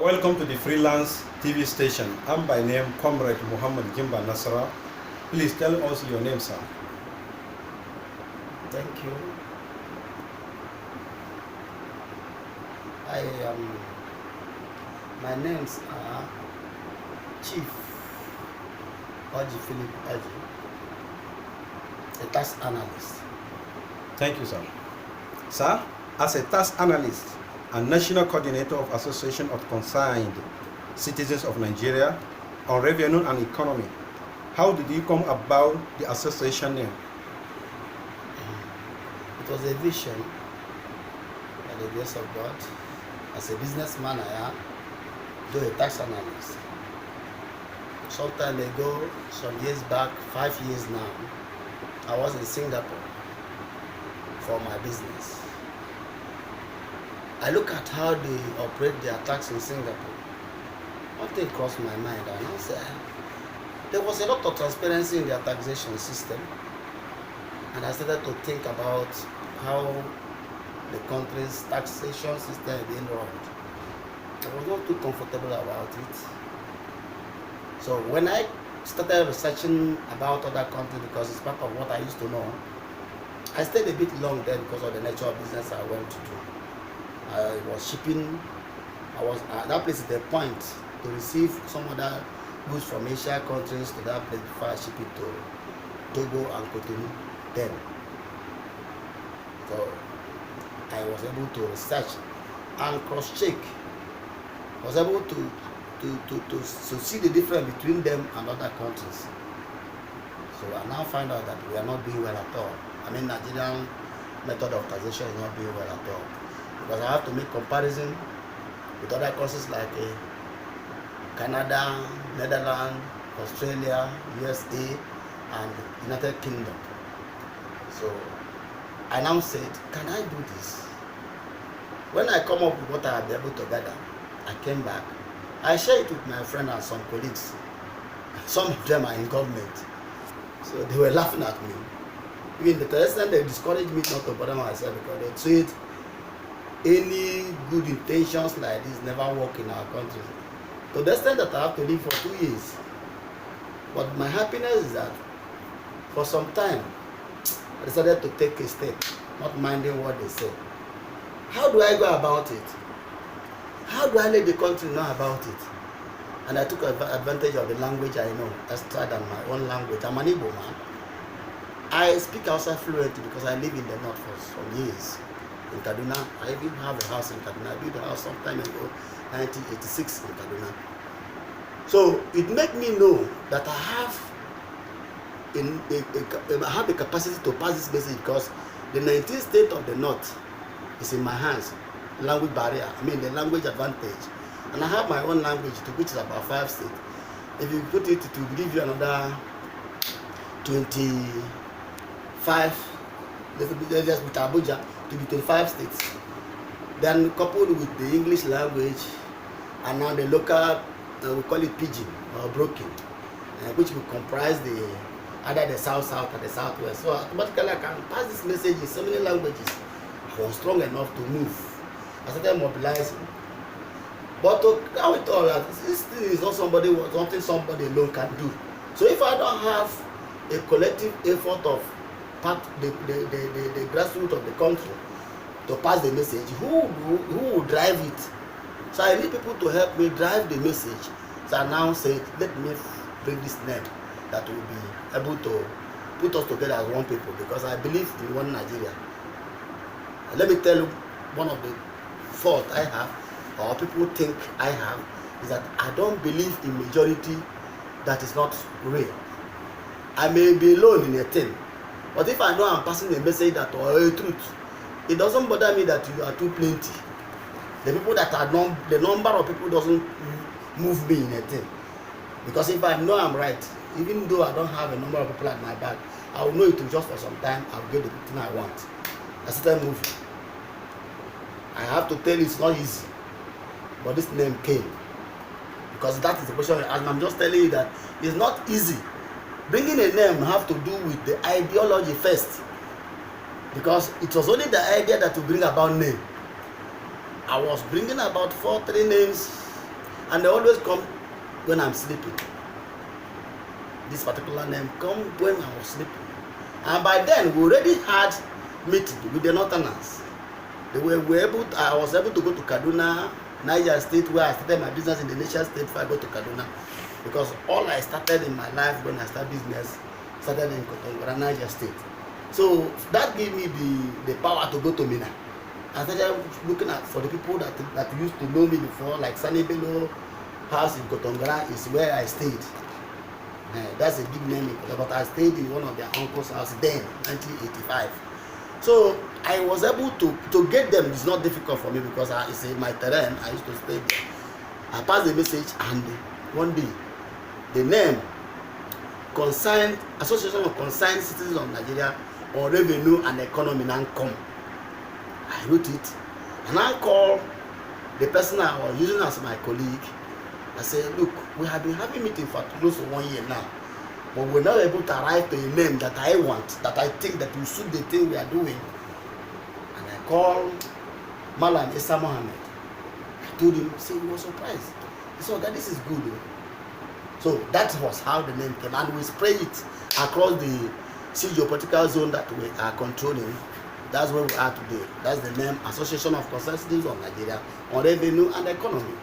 Welcome to the freelance TV station. I'm by name Comrade Muhammad Jimba Nasra. Please tell us your name, sir. Thank you. My names are Chief Orji Philip Orji, a tax analyst. Thank you, sir. Sir, as a tax analyst and national coordinator of Association of Concerned Citizens of Nigeria on Revenue and Economy, how did you come about the association name? It was a vision by the grace of God. As a businessman I am, though a tax analyst. Some time ago, some years back, 5 years now, I was in Singapore for my business. I look at how they operate their tax in Singapore. One thing crossed my mind, and I said, there was a lot of transparency in their taxation system, and I started to think about how the country's taxation system is being run. I was not too comfortable about it. So when I started researching about other countries, because it's part of what I used to know, I stayed a bit long there because of the nature of business I went to do. I was shipping. That place is the point to receive some other goods from Asia countries to that place before I ship it to Togo and Cotonou then. So I was able to research and cross-check. I was able to see the difference between them and other countries. So I now find out that we are not doing well at all. I mean, Nigerian method of taxation is not doing well at all. Because I have to make comparison with other countries like Canada, Netherlands, Australia, USA, and United Kingdom. So I now said, can I do this? When I come up with what I have been able to gather, I came back. I shared it with my friend and some colleagues. Some of them are in government. So they were laughing at me. Even the extent they discouraged me not to bother myself because they said any good intentions like this never work in our country. To the extent that I have to live for 2 years. But my happiness is that for some time, I decided to take a step, not minding what they say. How do I go about it? How do I let the country know about it? And I took advantage of the language I know, extra than my own language. I'm an Igbo man. I speak Hausa fluently because I live in the north for some years. In Kaduna, I even have a house in Kaduna. I built a house some time ago, 1986 in Kaduna. So it made me know that I have a capacity to pass this message because the 19th state of the north is in my hands. Language barrier, the language advantage. And I have my own language too, which is about 5 states. If you put it, it will give you another 25, just with Abuja, to be 25 states. Then coupled with the English language, and now the local, we call it pidgin or broken, which will comprise either the south-south or the southwest. So automatically I can pass this message in so many languages. I was strong enough to move. I started mobilizing. But to go with all that, this thing is not something somebody alone can do. So if I don't have a collective effort of the grassroots of the country to pass the message, who will drive it? So I need people to help me drive the message. So I now said, let me bring this name that will be able to put us together as one people, because I believe in one Nigeria. And let me tell you, one of the fault I have, or people think I have, is that I don't believe in majority that is not real. I may be alone in a thing, but if I know I'm passing a message that or a truth, it doesn't bother me that you are too plenty. The people that are the number of people doesn't move me in a thing, because if I know I'm right, even though I don't have a number of people at my back, I will know it will just for some time. I'll get the thing I want. I started moving. I have to tell you, it's not easy, but this name came because that is the question. And I'm just telling you that it's not easy. Bringing a name have to do with the ideology first, because it was only the idea that will bring about name. I was bringing about 3 names And they always come when I'm sleeping. This particular name come when I was sleeping. And by then, we already had meeting with the Northerners. I was able to go to Kaduna, Niger State, where I started my business in the Niger State before I go to Kaduna. Because all I started in my life when I started business started in Kotongora, Niger State. So that gave me the power to go to Mina. I started looking at for the people that used to know me before, like Sani Bello house in Kotongora is where I stayed. That's a big name, but I stayed in one of their uncle's house then, 1985. So I was able to get them. It's not difficult for me because it's in my terrain. I used to stay there. I passed the message, and one day the name Concerned Association of Concerned Citizens of Nigeria on Revenue and Economy now come. I wrote it, and I called the person I was using as my colleague. I said, look, we have been having meeting for close to 1 year now, but we're not able to arrive to a name that I want, that I think that will suit the thing we are doing. And I called Malam Issa Mohammed. I told him, he was surprised. He said, okay, this is good. So that was how the name came, and we spread it across the geopolitical zone that we are controlling. That's where we are today. That's the name Association of Concerned Citizens of Nigeria on Revenue and Economy.